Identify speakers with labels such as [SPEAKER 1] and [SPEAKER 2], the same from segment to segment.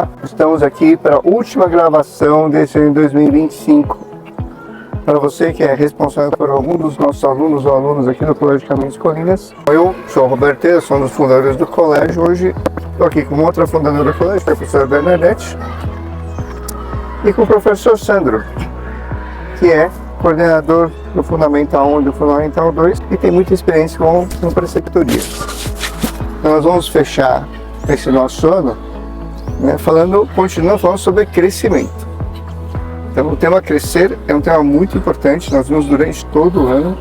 [SPEAKER 1] Olá, estamos aqui para a última gravação desse ano 2025. Para você que é responsável por algum dos nossos alunos ou alunas aqui no Colégio Caminhos Colinas, eu sou o Roberto, eu sou um dos fundadores do colégio. Hoje estou aqui com outra fundadora do colégio, a professora Bernadette, e com o professor Sandro, que é coordenador do Fundamental 1 e do Fundamental 2 e tem muita experiência com preceptoria. Então nós vamos fechar esse nosso ano, né, continuando falando sobre crescimento. Então o tema crescer é um tema muito importante, nós vimos durante todo o ano.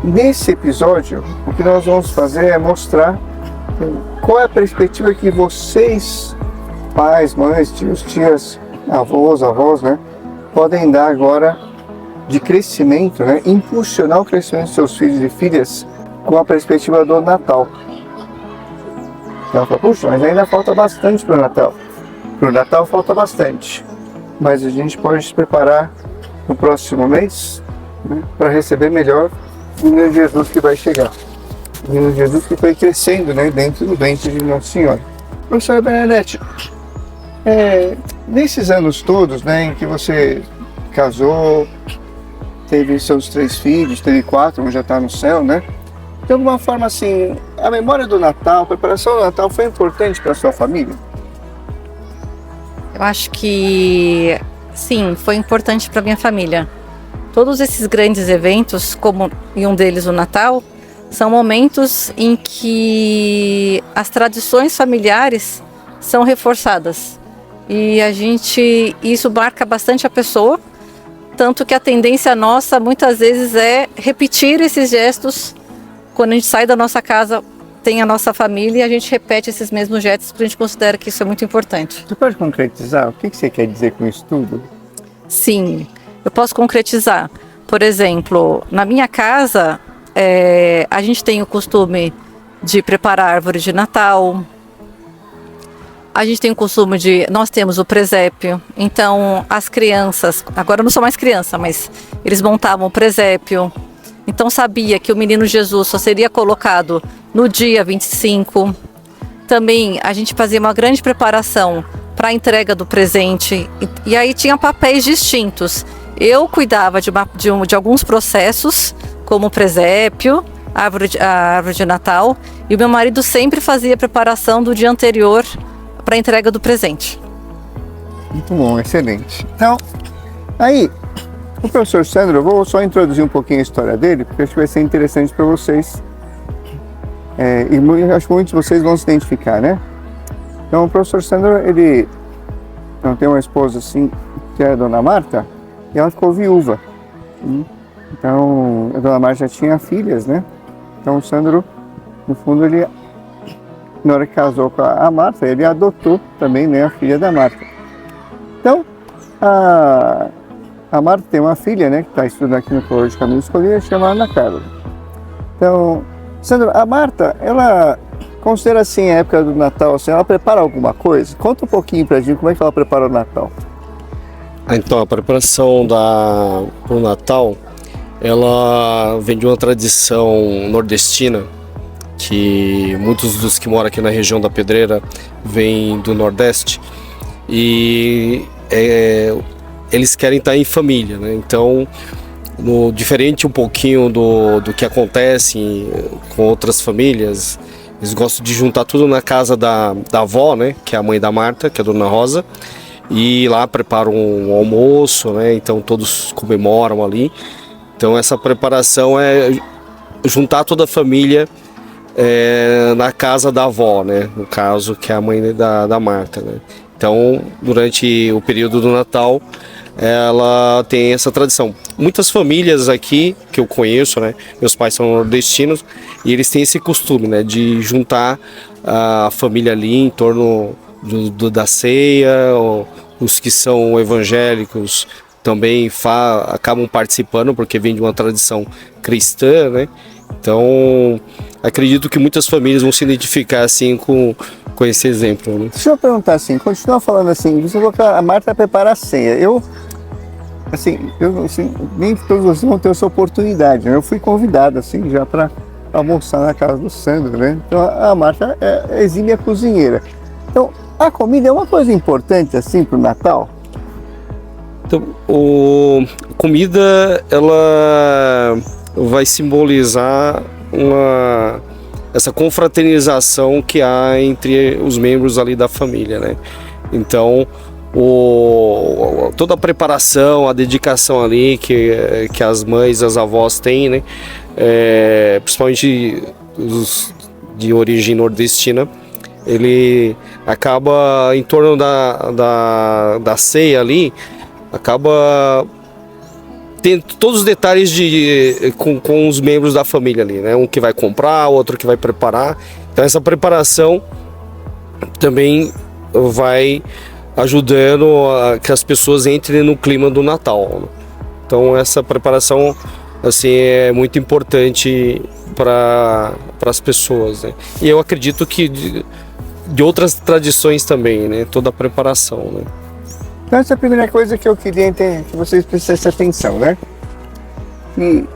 [SPEAKER 1] Nesse episódio, o que nós vamos fazer é mostrar qual é a perspectiva que vocês, pais, mães, tios, tias, avós, né, podem dar agora de crescimento, né, impulsionar o crescimento dos seus filhos e filhas com a perspectiva do Natal. Então, puxa, mas ainda falta bastante para o Natal. Para o Natal falta bastante, mas a gente pode se preparar no próximo mês, né, para receber melhor o menino Jesus que vai chegar. O menino Jesus que foi crescendo, né, dentro do ventre de Nossa Senhora. Professora Bernadette, nesses anos todos, né, em que você casou, teve seus 3 filhos, teve 4, um já está no céu, né? De alguma forma, assim, a memória do Natal, a preparação do Natal foi importante para a sua família?
[SPEAKER 2] Eu acho que sim, foi importante para minha família. Todos esses grandes eventos, como e um deles o Natal, são momentos em que as tradições familiares são reforçadas. E isso marca bastante a pessoa, tanto que a tendência nossa muitas vezes é repetir esses gestos. Quando a gente sai da nossa casa, tem a nossa família e a gente repete esses mesmos gestos porque a gente considera que isso é muito importante.
[SPEAKER 1] Você pode concretizar? O que você quer dizer com isso tudo?
[SPEAKER 2] Sim, eu posso concretizar. Por exemplo, na minha casa, a gente tem o costume de preparar a árvore de Natal. A gente tem o costume nós temos o presépio. Então, as crianças, agora eu não sou mais criança, mas eles montavam o presépio. Então sabia que o menino Jesus só seria colocado no dia 25. Também a gente fazia uma grande preparação para a entrega do presente. E aí tinha papéis distintos. Eu cuidava de alguns processos, como o presépio, a árvore de Natal. E o meu marido sempre fazia a preparação do dia anterior para a entrega do presente.
[SPEAKER 1] Muito bom, excelente. Então, aí... O professor Sandro, eu vou só introduzir um pouquinho a história dele, porque acho que vai ser interessante para vocês. E acho que muitos de vocês vão se identificar, né? Então, o professor Sandro, ele tem uma esposa assim, que é a dona Marta, e ela ficou viúva. Então, a dona Marta já tinha filhas, né? Então, o Sandro, no fundo, ele, na hora que casou com a Marta, ele adotou também, né, a filha da Marta. Então, a Marta tem uma filha, né, que está estudando aqui no Colégio Caminhos Colinas, chamada Ana Carla. Então, Sandro, a Marta, ela considera assim a época do Natal, assim, ela prepara alguma coisa? Conta um pouquinho pra gente como é que ela prepara o Natal.
[SPEAKER 3] Então, a preparação pro Natal, ela vem de uma tradição nordestina, que muitos dos que moram aqui na região da Pedreira vêm do Nordeste, e eles querem estar em família, né? Então, diferente um pouquinho do que acontece com outras famílias, eles gostam de juntar tudo na casa da avó, né? Que é a mãe da Marta, que é a Dona Rosa, e lá preparam um almoço, né? Então todos comemoram ali. Então essa preparação é juntar toda a família na casa da avó, né? No caso, que é a mãe da Marta, né? Então, durante o período do Natal, ela tem essa tradição. Muitas famílias aqui que eu conheço, né, meus pais são nordestinos, e eles têm esse costume, né, de juntar a família ali em torno da ceia. Os que são evangélicos também acabam participando, porque vem de uma tradição cristã, né? Então, acredito que muitas famílias vão se identificar assim com esse exemplo, né?
[SPEAKER 1] Deixa eu perguntar assim, continua falando assim, você falou que a Marta prepara a ceia. Eu nem todos vocês vão ter essa oportunidade, né? Eu fui convidado assim já para almoçar na casa do Sandro, né? Então a Marta é exímia cozinheira. Então, a comida é uma coisa importante assim pro Natal?
[SPEAKER 3] Então, a comida, ela vai simbolizar essa confraternização que há entre os membros ali da família, né? Então, toda a preparação, a dedicação ali que as mães, as avós têm, né? Principalmente os de origem nordestina, ele acaba em torno da ceia ali, acaba tendo todos os detalhes com os membros da família ali, né? Um que vai comprar, outro que vai preparar. Então essa preparação também vai ajudando a que as pessoas entrem no clima do Natal, né? Então essa preparação assim é muito importante para as pessoas, né? E eu acredito que de outras tradições também, né? Toda a preparação, né?
[SPEAKER 1] Então essa é a primeira coisa que eu queria entender, que vocês prestassem atenção, né? Que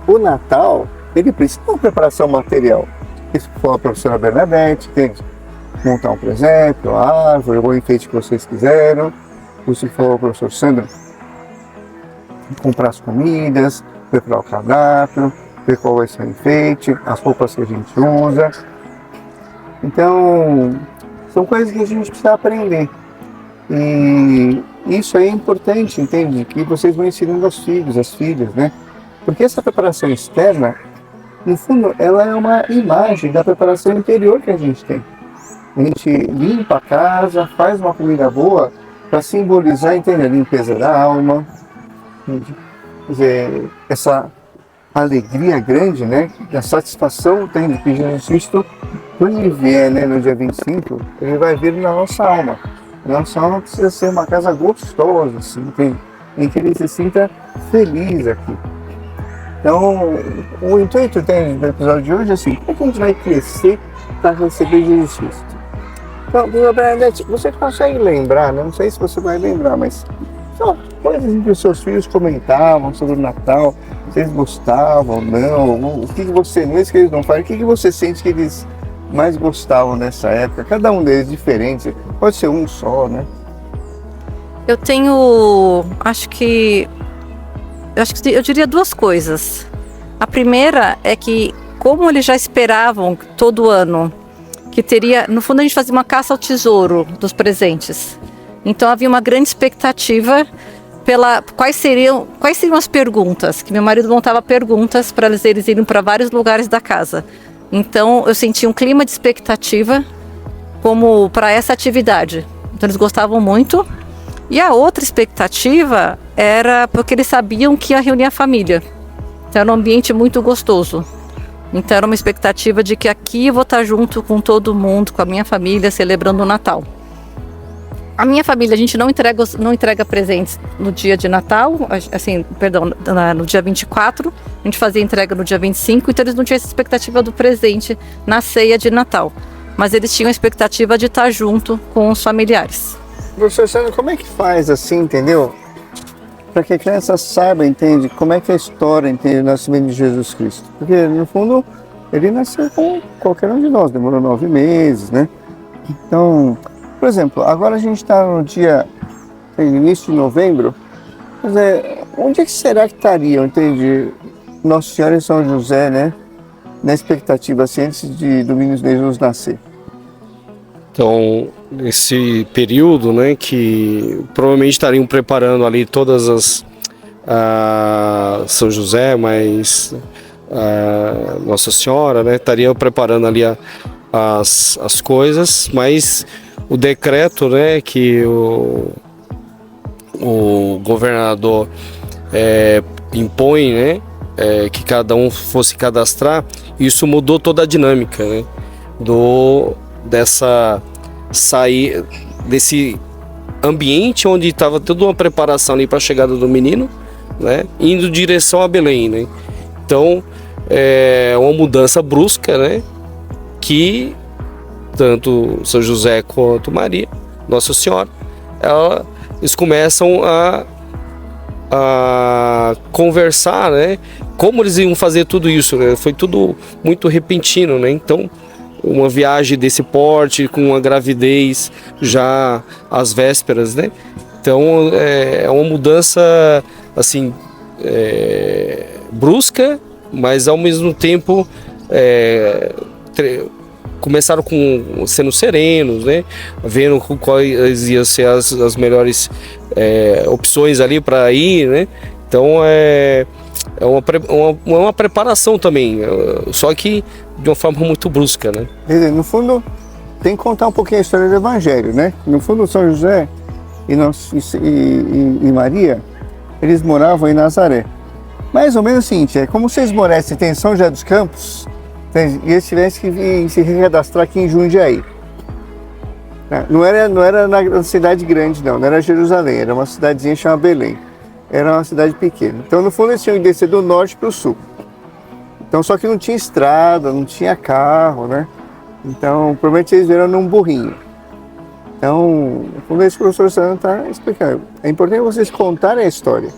[SPEAKER 1] o Natal, ele precisa de uma preparação material. Isso foi a professora Bernadette, entende? Montar um presépio, a árvore, o enfeite que vocês quiseram. Isso foi o professor Sandro. Comprar as comidas, preparar o cardápio, ver qual vai ser o enfeite, as roupas que a gente usa. Então, são coisas que a gente precisa aprender. E isso é importante, entende? Que vocês vão ensinando aos filhos, às filhas, né? Porque essa preparação externa, no fundo, ela é uma imagem da preparação interior que a gente tem. A gente limpa a casa, faz uma comida boa para simbolizar, entende? A limpeza da alma, entende? Quer dizer, essa alegria grande, né? A satisfação, entende? Que Jesus Cristo, quando ele vier, né, no dia 25, ele vai vir na nossa alma. Nossa alma precisa ser uma casa gostosa, assim, em que ele se sinta feliz aqui. Então, o intuito do episódio de hoje é assim, como é que a gente vai crescer para receber Jesus Cristo? Então, professor Bernadette, você consegue lembrar, né? Não sei se você vai lembrar, mas são coisas que os seus filhos comentavam sobre o Natal, se eles gostavam ou não, o que você, mesmo que eles não falem, o que você sente que eles mais gostavam nessa época? Cada um deles diferente, pode ser um só, né?
[SPEAKER 2] Eu eu diria duas coisas. A primeira é que, como eles já esperavam todo ano que teria, no fundo a gente fazia uma caça ao tesouro dos presentes. Então havia uma grande expectativa quais seriam as perguntas, que meu marido montava perguntas para eles irem para vários lugares da casa. Então eu senti um clima de expectativa como para essa atividade. Então eles gostavam muito. E a outra expectativa era porque eles sabiam que ia reunir a família. Então era um ambiente muito gostoso. Então era uma expectativa de que aqui eu vou estar junto com todo mundo, com a minha família, celebrando o Natal. A minha família, a gente não entrega presentes no dia de Natal, no dia 24, a gente fazia entrega no dia 25, então eles não tinham essa expectativa do presente na ceia de Natal. Mas eles tinham a expectativa de estar junto com os familiares.
[SPEAKER 1] Professor Sandro, como é que faz assim, entendeu? Para que a criança saiba, entende, como é que é a história, entende, do nascimento de Jesus Cristo. Porque, no fundo, ele nasceu com qualquer um de nós, demorou 9 meses, né? Então, por exemplo, agora a gente está no início de novembro, quer dizer, onde é que será que estariam, entende, Nossa Senhora e São José, né? Na expectativa, assim, antes do menino Jesus nascer?
[SPEAKER 3] Então, nesse período, né, que provavelmente estariam preparando ali todas as São José, mas Nossa Senhora, né, estariam preparando ali as coisas, mas o decreto, né, que o governador impõe, né, que cada um fosse cadastrar, isso mudou toda a dinâmica, né, desse ambiente onde estava toda uma preparação ali para a chegada do menino, né, indo em direção a Belém, né. Então é uma mudança brusca, né, que tanto São José quanto Maria, Nossa Senhora, eles começam a conversar, né, como eles iam fazer tudo isso, né. Foi tudo muito repentino, né. Então uma viagem desse porte, com uma gravidez já às vésperas, né? Então é uma mudança assim brusca, mas ao mesmo tempo começaram sendo serenos, né? Vendo quais iam ser as melhores opções ali para ir, né? Então é uma preparação também, só que de uma forma muito brusca, né?
[SPEAKER 1] Quer dizer, no fundo, tem que contar um pouquinho a história do Evangelho, né? No fundo, São José e Maria, eles moravam em Nazaré. Mais ou menos o seguinte, é como se eles morassem em São José dos Campos e eles tivessem que vir se recadastrar aqui em Jundiaí. Não era na cidade grande, não era Jerusalém, era uma cidadezinha chamada Belém. Era uma cidade pequena. Então, no fundo, eles tinham que descer do norte para o sul. Então, só que não tinha estrada, não tinha carro, né? Então, provavelmente eles vieram num burrinho. Então, como esse professor Sandro está explicando, é importante vocês contarem a história.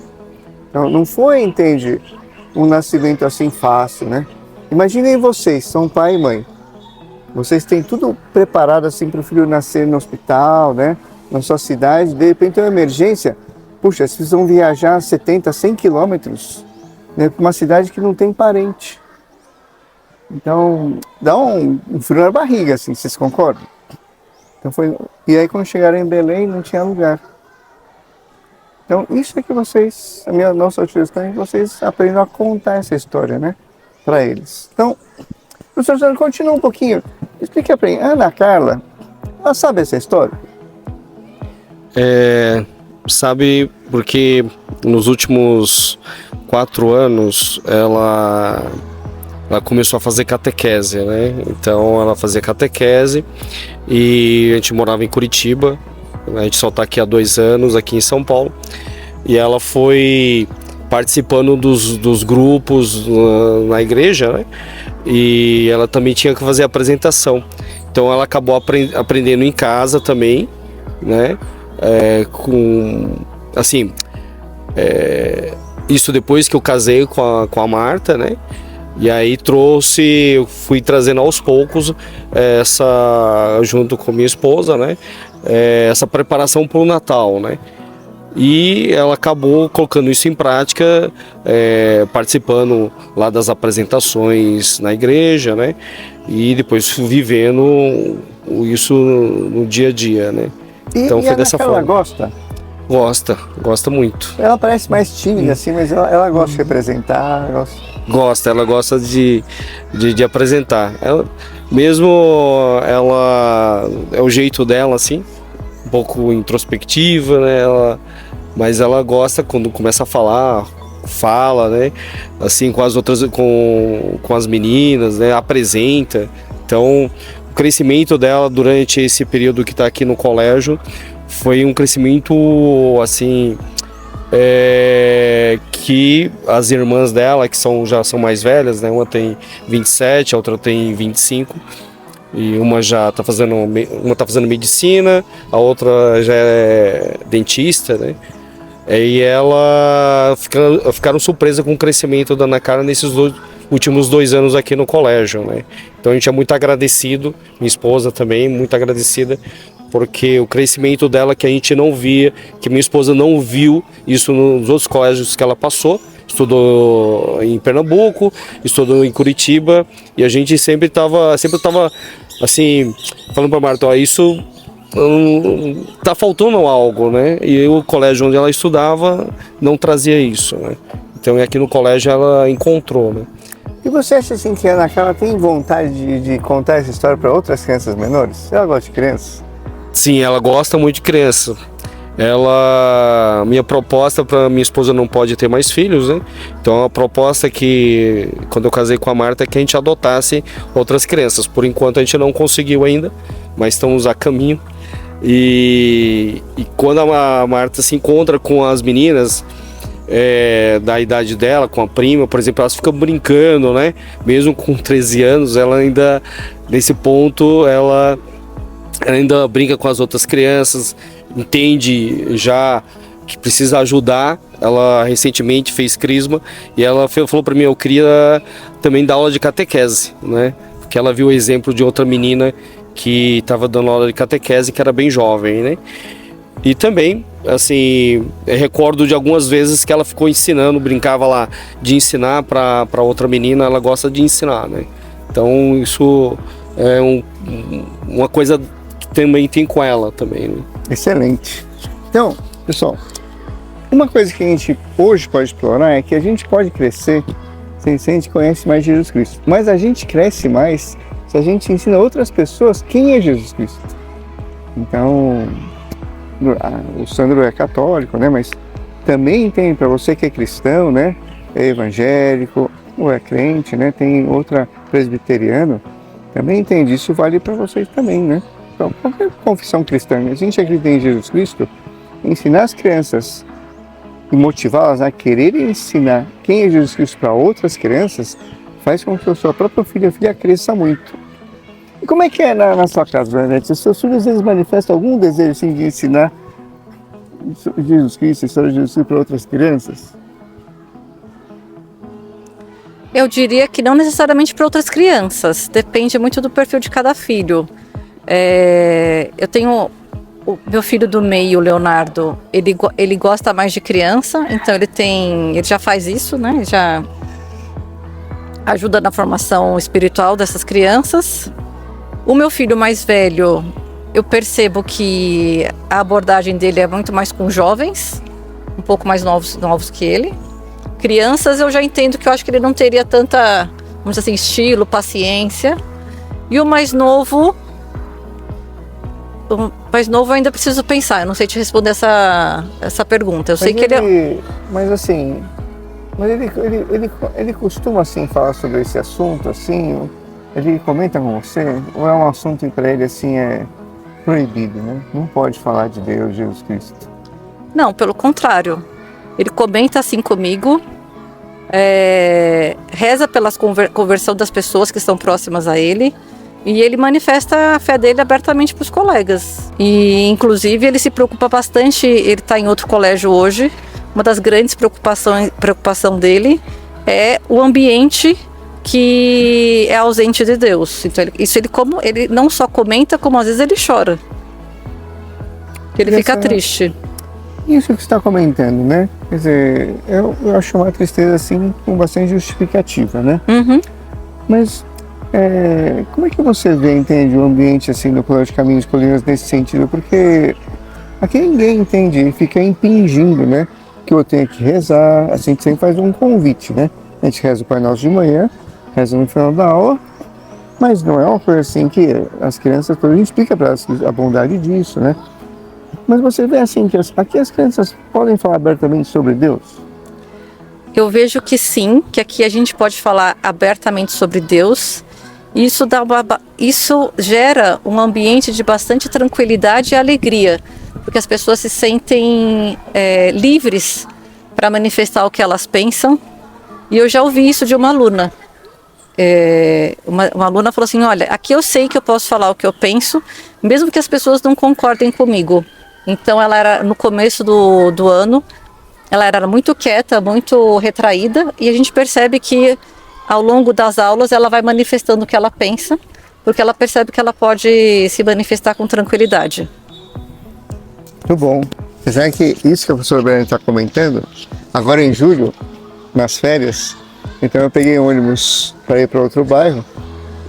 [SPEAKER 1] Então, não foi, entende, um nascimento assim fácil, né? Imaginem vocês, são pai e mãe. Vocês têm tudo preparado assim para o filho nascer no hospital, né? Na sua cidade, de repente tem uma emergência. Puxa, vocês vão viajar 70, 100 quilômetros, né, para uma cidade que não tem parente. Então, dá um frio na barriga, assim, vocês concordam? Então e aí, quando chegaram em Belém, não tinha lugar. Então, isso é que vocês, nossa sugestão é que vocês aprendam a contar essa história, né, para eles. Então, professor Sandro, continua um pouquinho. Explica para mim, Ana Carla, ela sabe essa história?
[SPEAKER 3] Sabe, porque nos últimos 4 anos ela começou a fazer catequese, né? Então ela fazia catequese e a gente morava em Curitiba, a gente só está aqui há 2 anos, aqui em São Paulo, e ela foi participando dos grupos na igreja, né? E ela também tinha que fazer apresentação, então ela acabou aprendendo em casa também, né? Isso depois que eu casei com a Marta, né? E aí eu fui trazendo aos poucos junto com minha esposa, né? Essa preparação para o Natal, né? E ela acabou colocando isso em prática, participando lá das apresentações na igreja, né? E depois vivendo isso no dia a dia, né? Então foi dessa forma.
[SPEAKER 1] Ela gosta?
[SPEAKER 3] Gosta muito.
[SPEAKER 1] Ela parece mais tímida assim, mas ela gosta de representar.
[SPEAKER 3] Ela gosta de apresentar. Ela é o jeito dela assim, um pouco introspectiva, né? Mas ela gosta quando começa a fala, né? Assim com as outras, com as meninas, né? Apresenta. Então o crescimento dela durante esse período que está aqui no colégio foi um crescimento assim, que as irmãs dela, que já são mais velhas, né? Uma tem 27, a outra tem 25, e uma tá fazendo medicina, a outra já é dentista, né? E ela ficaram surpresas com o crescimento da Ana Carla nesses últimos 2 anos aqui no colégio, né? Então a gente é muito agradecido, minha esposa também, muito agradecida, porque o crescimento dela que a gente não via, que minha esposa não viu isso nos outros colégios que ela passou, estudou em Pernambuco, estudou em Curitiba, e a gente sempre tava assim, falando para Marta, isso tá faltando algo, né? E o colégio onde ela estudava não trazia isso, né? Então aqui no colégio ela encontrou, né?
[SPEAKER 1] E você acha assim que a Ana Carla tem vontade de contar essa história para outras crianças menores? Ela gosta de crianças?
[SPEAKER 3] Sim, ela gosta muito de criança. Minha proposta para minha esposa não pode ter mais filhos, né? Então a proposta é que, quando eu casei com a Marta, é que a gente adotasse outras crianças. Por enquanto a gente não conseguiu ainda, mas estamos a caminho. E quando a Marta se encontra com as meninas da idade dela, com a prima, por exemplo, elas ficam brincando, né? Mesmo com 13 anos, ela ainda, nesse ponto, ela ainda brinca com as outras crianças, entende já que precisa ajudar. Ela recentemente fez crisma e ela falou para mim, eu queria também dar aula de catequese, né? porque ela viu o exemplo de outra menina que estava dando aula de catequese, que era bem jovem, né? E também, assim, eu recordo de algumas vezes que ela ficou ensinando, brincava lá de ensinar para outra menina, ela gosta de ensinar, né? Então isso é uma coisa que também tem com ela também, né?
[SPEAKER 1] Excelente. Então, pessoal, uma coisa que a gente hoje pode explorar é que a gente pode crescer se a gente conhece mais Jesus Cristo. Mas a gente cresce mais se a gente ensina outras pessoas quem é Jesus Cristo. Então, o Sandro é católico, né? Mas também tem, para você que é cristão, né? É evangélico, ou é crente, né? Tem outra presbiteriano, também entende. Isso vale para vocês também, né? Então, qualquer confissão cristã, a gente acredita em Jesus Cristo, ensinar as crianças e motivá-las a quererem ensinar quem é Jesus Cristo para outras crianças, faz com que a sua própria filha cresça muito. E como é que é na sua casa, Bernadette? Os seus filhos, eles manifestam algum desejo assim, de ensinar Jesus Cristo, a história de Jesus Cristo para outras crianças?
[SPEAKER 2] Eu diria que não necessariamente para outras crianças, depende muito do perfil de cada filho. Eu tenho o meu filho do meio, o Leonardo, ele gosta mais de criança, então ele já faz isso, né? Ele já ajuda na formação espiritual dessas crianças. O meu filho mais velho, eu percebo que a abordagem dele é muito mais com jovens, um pouco mais novos que ele. Crianças eu já entendo que eu acho que ele não teria tanta, vamos dizer assim, estilo, paciência. E o mais novo eu ainda preciso pensar, eu não sei te responder essa pergunta. Eu sei que ele
[SPEAKER 1] Mas assim, ele costuma assim falar sobre esse assunto, assim, ele comenta com você, ou é um assunto que para ele assim é proibido, né? Não pode falar de Deus, Jesus Cristo.
[SPEAKER 2] Não, pelo contrário. Ele comenta assim comigo, reza pela conversão das pessoas que estão próximas a ele, e ele manifesta a fé dele abertamente para os colegas. E, inclusive, ele se preocupa bastante, ele está em outro colégio hoje, uma das grandes preocupação dele é o ambiente que é ausente de Deus. Então, ele não só comenta, como às vezes ele chora. Ele fica triste.
[SPEAKER 1] Isso que você está comentando, né? Quer dizer, eu acho uma tristeza assim com bastante justificativa, né?
[SPEAKER 2] Uhum.
[SPEAKER 1] Mas como é que você entende o ambiente assim no Colégio Caminhos e Colinas nesse sentido? Porque aqui ninguém entende e fica impingindo, né? Que eu tenho que rezar, assim, a gente sempre faz um convite, né? A gente reza o Pai Nosso de manhã, reza no final da aula, mas não é uma coisa assim que as crianças, a gente explica para elas a bondade disso, né? Mas você vê assim que aqui as crianças podem falar abertamente sobre Deus?
[SPEAKER 2] Eu vejo que sim, que aqui a gente pode falar abertamente sobre Deus. Isso gera um ambiente de bastante tranquilidade e alegria, porque as pessoas se sentem livres para manifestar o que elas pensam. E eu já ouvi isso de uma aluna. Uma aluna falou assim, olha, aqui eu sei que eu posso falar o que eu penso, mesmo que as pessoas não concordem comigo. Então ela era, no começo do ano, ela era muito quieta, muito retraída, e a gente percebe que ao longo das aulas ela vai manifestando o que ela pensa, porque ela percebe que ela pode se manifestar com tranquilidade.
[SPEAKER 1] Muito bom. Você sabe que isso que a professora Brenda está comentando, agora em julho, nas férias, então eu peguei um ônibus para ir para outro bairro,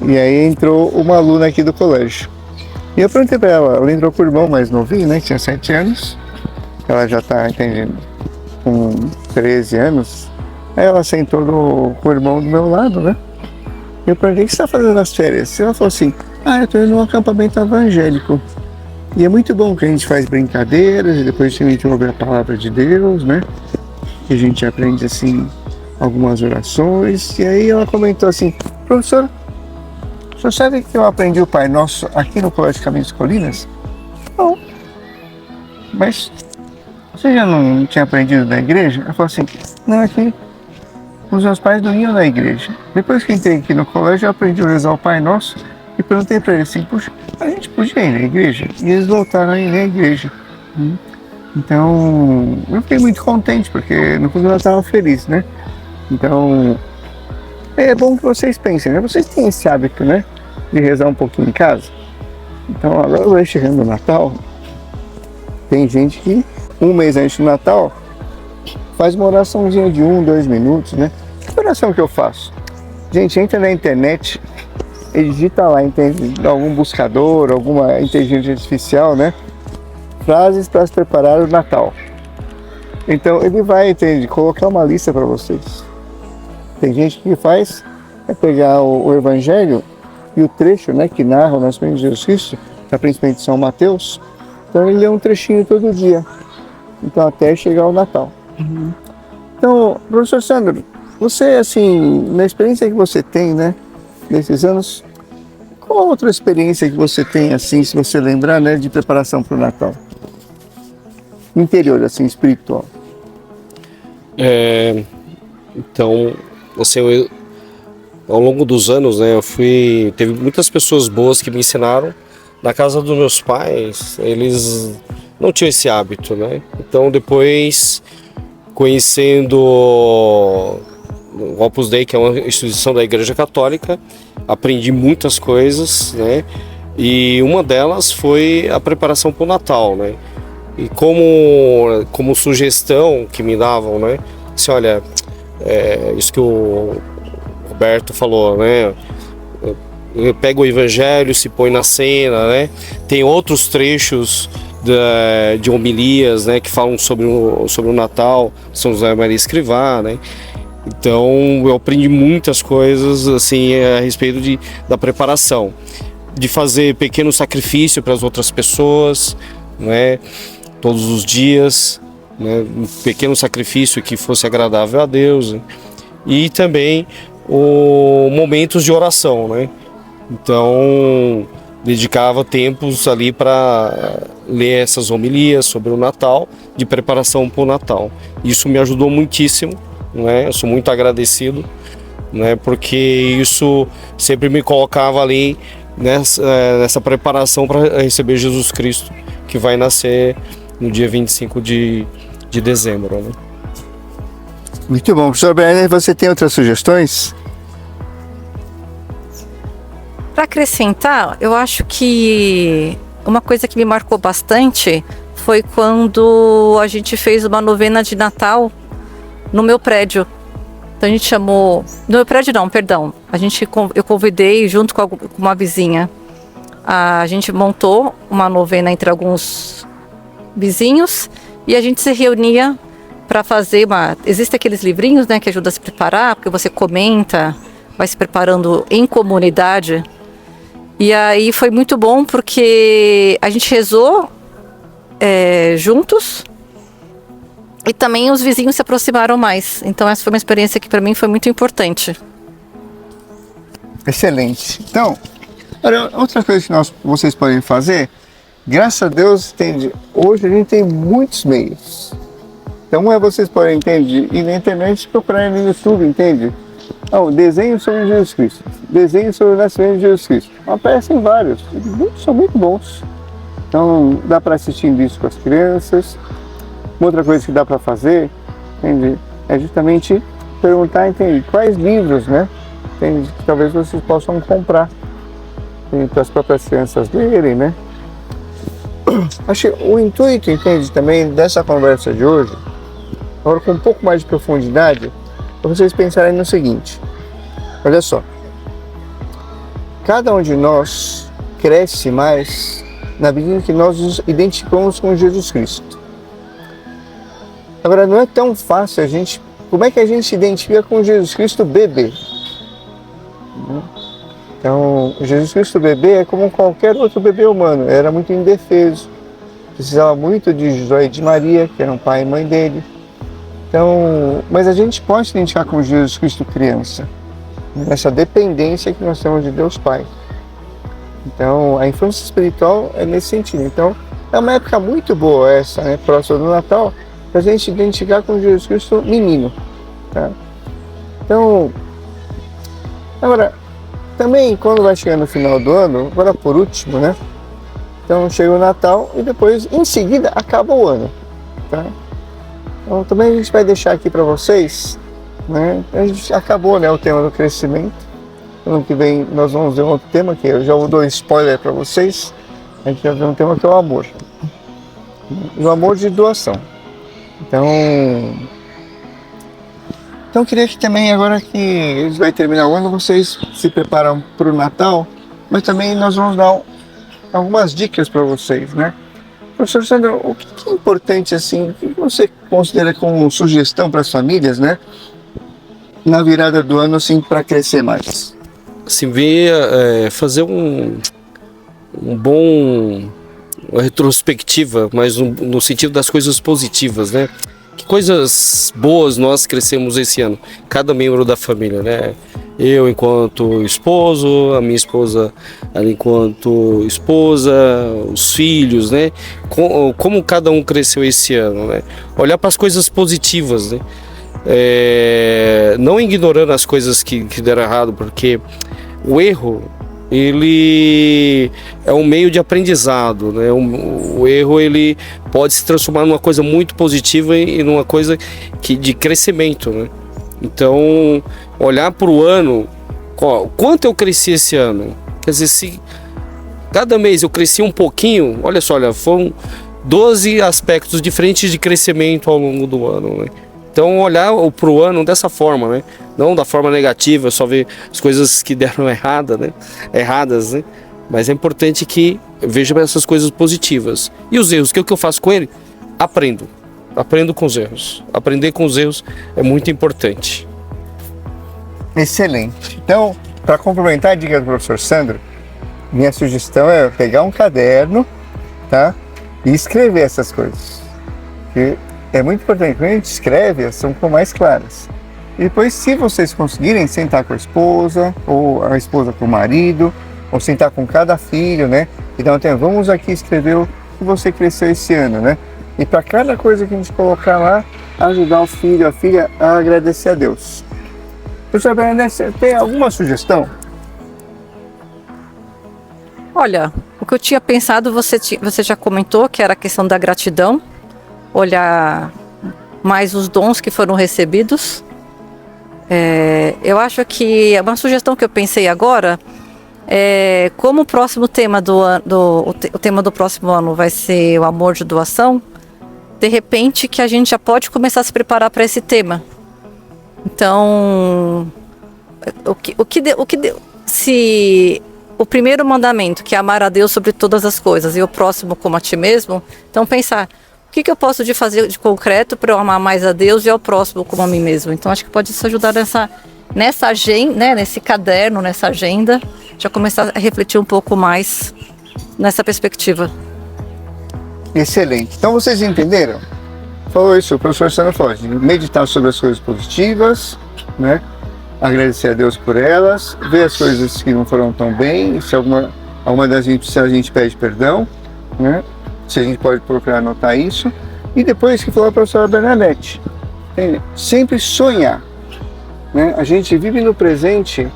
[SPEAKER 1] e aí entrou uma aluna aqui do colégio. E eu perguntei para ela entrou com o irmão mais novinho, né, que tinha 7 anos, ela já está, entendendo, com 13 anos, aí ela sentou com o irmão do meu lado, né, e eu perguntei, o que você está fazendo nas férias? E ela falou assim, eu estou indo num acampamento evangélico, e é muito bom que a gente faz brincadeiras, e depois a gente ouve a palavra de Deus, né, e a gente aprende, assim, algumas orações, e aí ela comentou assim, professor, o senhor sabe que eu aprendi o Pai Nosso aqui no Colégio Caminhos e Colinas? Não. Mas você já não tinha aprendido na igreja? Ela falou assim, não, aqui os meus pais não iam na igreja. Depois que entrei aqui no colégio, eu aprendi a rezar o Pai Nosso e perguntei para eles assim, puxa, a gente podia ir na igreja? E eles voltaram a ir na igreja. Então, eu fiquei muito contente, porque no fundo ela estava feliz, né? Então, é bom que vocês pensem, né? Vocês têm esse hábito, né? de rezar um pouquinho em casa? Então agora vai chegando o Natal, tem gente que um mês antes do Natal faz uma oraçãozinha de 1, 2 minutos, né? Que oração que eu faço? Gente, entra na internet e digita lá, entende? Algum buscador, alguma inteligência artificial, né? Frases para se preparar o Natal. Então ele vai, entende? Colocar uma lista para vocês. Tem gente que faz é pegar o Evangelho e o trecho, né, que narra o nascimento de Jesus Cristo, principalmente São Mateus. Então ele lê um trechinho todo dia. Então até chegar o Natal. Então, professor Sandro, você, assim, na experiência que você tem, né, nesses anos, qual outra experiência que você tem, assim, se você lembrar, né, de preparação para o Natal? Interior, assim, espiritual.
[SPEAKER 3] Então, assim, ao longo dos anos, né, teve muitas pessoas boas que me ensinaram. Na casa dos meus pais, eles não tinham esse hábito, né? Então, depois, conhecendo o Opus Dei, que é uma instituição da Igreja Católica, aprendi muitas coisas, né? E uma delas foi a preparação para o Natal, né? E como sugestão que me davam, né? Assim, olha, isso que o Roberto falou, né? Pega o Evangelho, se põe na cena, né? Tem outros trechos de homilias, né, que falam sobre o Natal, São José Maria Escrivá, né? Então eu aprendi muitas coisas assim a respeito da preparação, de fazer pequeno sacrifício para as outras pessoas, né? Todos os dias, né? Um pequeno sacrifício que fosse agradável a Deus, né? E também momentos de oração, né? Então dedicava tempos ali para ler essas homilias sobre o Natal, de preparação para o Natal. Isso me ajudou muitíssimo, né? Eu sou muito agradecido, né? Porque isso sempre me colocava ali nessa preparação para receber Jesus Cristo, que vai nascer no dia 25 de dezembro, né?
[SPEAKER 1] Muito bom. Professor Brenner, você tem outras sugestões?
[SPEAKER 2] Para acrescentar, eu acho que uma coisa que me marcou bastante foi quando a gente fez uma novena de Natal no meu prédio. Então a gente chamou... No meu prédio não, perdão. Eu convidei junto com uma vizinha. A gente montou uma novena entre alguns vizinhos e a gente se reunia para fazer Existem aqueles livrinhos, né, que ajudam a se preparar, porque você comenta, vai se preparando em comunidade. E aí foi muito bom porque a gente rezou juntos e também os vizinhos se aproximaram mais. Então essa foi uma experiência que para mim foi muito importante.
[SPEAKER 1] Excelente. Então, outra coisa que vocês podem fazer, graças a Deus, entende? Hoje a gente tem muitos meios. Então vocês podem, entende, ir na internet e procurar no YouTube, entende? Desenho sobre Jesus Cristo, desenho sobre o nascimento de Jesus Cristo. Aparecem vários, muitos são muito bons. Então dá para assistir isso com as crianças. Uma outra coisa que dá para fazer, entende, é justamente perguntar, entende, quais livros, né, entende, que talvez vocês possam comprar para as próprias crianças lerem, né. Acho que o intuito, entende, também dessa conversa de hoje, agora com um pouco mais de profundidade, para vocês pensarem no seguinte: olha só, cada um de nós cresce mais na medida que nós nos identificamos com Jesus Cristo. Agora, não é tão fácil como é que a gente se identifica com Jesus Cristo bebê? Então, Jesus Cristo bebê é como qualquer outro bebê humano, era muito indefeso, precisava muito de José e de Maria, que eram pai e mãe dele. Então, mas a gente pode se identificar com Jesus Cristo criança, nessa dependência que nós temos de Deus Pai. Então, a infância espiritual é nesse sentido. Então, é uma época muito boa essa, né, próxima do Natal, para a gente se identificar com Jesus Cristo menino. Tá? Então, agora, também quando vai chegando no final do ano, agora por último, né? Então, chega o Natal e depois, em seguida, acaba o ano. Tá? Então, também a gente vai deixar aqui para vocês, né? A gente acabou, né, o tema do crescimento. ano que vem nós vamos ver um outro tema, que eu já vou dar spoiler para vocês. A gente vai ver um tema que é o amor. O amor de doação. Então eu queria que também, agora que vai terminar o ano, vocês se preparam para o Natal, mas também nós vamos dar algumas dicas para vocês, né? Professor Sandro, o que é importante, assim, o que você considera como sugestão para as famílias, né? Na virada do ano, assim, para crescer mais?
[SPEAKER 3] Assim, fazer uma retrospectiva, mas no sentido das coisas positivas, né? Que coisas boas nós crescemos esse ano, cada membro da família, né? Eu enquanto esposo, a minha esposa enquanto esposa, os filhos, né? Como cada um cresceu esse ano, né? Olhar para as coisas positivas, né? Não ignorando as coisas que deram errado, porque o erro, ele é um meio de aprendizado, né? O erro, ele pode se transformar numa coisa muito positiva e numa coisa de crescimento, né? Então, olhar para o ano, quanto eu cresci esse ano? Quer dizer, se cada mês eu cresci um pouquinho, olha só, foram 12 aspectos diferentes de crescimento ao longo do ano, né? Então, olhar para o ano dessa forma, né? Não da forma negativa, só ver as coisas que deram erradas, né? Mas é importante que veja essas coisas positivas. E os erros, o que eu faço com ele? Aprendo com os erros. Aprender com os erros é muito importante.
[SPEAKER 1] Excelente. Então, para complementar a dica do professor Sandro, minha sugestão é pegar um caderno, tá? E escrever essas coisas. Porque é muito importante. Quando a gente escreve, elas são mais claras. E depois, se vocês conseguirem sentar com a esposa, ou a esposa com o marido, ou sentar com cada filho, né? Então, vamos aqui escrever o que você cresceu esse ano, né? E para cada coisa que a gente colocar lá, ajudar o filho, a filha a agradecer a Deus. Professor Bernadette, tem alguma sugestão?
[SPEAKER 2] Olha, o que eu tinha pensado, você já comentou, que era a questão da gratidão. Olhar mais os dons que foram recebidos. Eu acho que uma sugestão que eu pensei agora é, como o próximo tema o tema do próximo ano vai ser o amor de doação, de repente que a gente já pode começar a se preparar para esse tema. Então, se o primeiro mandamento, que é amar a Deus sobre todas as coisas, e o próximo como a ti mesmo, então pensar, o que eu posso fazer de concreto para eu amar mais a Deus e ao próximo como a mim mesmo? Então acho que pode isso ajudar nessa agenda, né, nesse caderno, nessa agenda, já começar a refletir um pouco mais nessa perspectiva.
[SPEAKER 1] Excelente. Então vocês entenderam? Falou isso, o professor Sandro falou, de meditar sobre as coisas positivas, né? Agradecer a Deus por elas, ver as coisas que não foram tão bem, se alguma das a gente pede perdão, né? Se a gente pode procurar anotar isso. E depois que falou a professora Bernadette, sempre sonhar, né? A gente vive no presente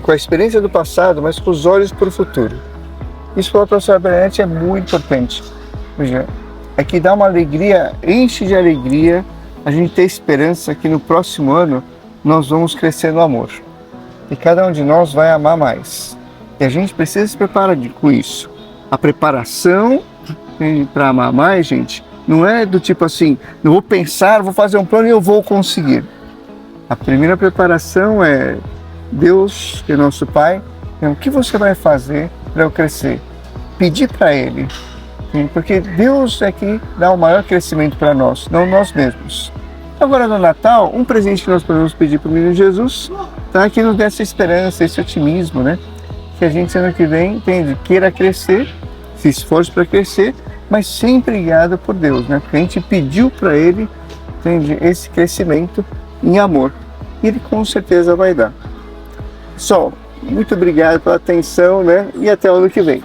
[SPEAKER 1] com a experiência do passado, mas com os olhos para o futuro. Isso falou a professora Bernadette é muito importante. É que dá uma alegria, enche de alegria a gente ter esperança que no próximo ano nós vamos crescer no amor. E cada um de nós vai amar mais. E a gente precisa se preparar com isso. A preparação para amar mais, gente, não é do tipo assim, eu vou pensar, vou fazer um plano e eu vou conseguir. A primeira preparação é Deus, que é nosso Pai, o que você vai fazer para eu crescer? Pedir para Ele. Porque Deus é que dá o maior crescimento para nós, não nós mesmos. Agora no Natal, um presente que nós podemos pedir para o menino Jesus, tá? Que nos dê essa esperança, esse otimismo, né? Que a gente ano que vem queira crescer, se esforce para crescer, mas sempre guiado por Deus, né? Porque a gente pediu para Ele, esse crescimento em amor. E Ele com certeza vai dar. Pessoal, muito obrigado pela atenção, né? E até o ano que vem.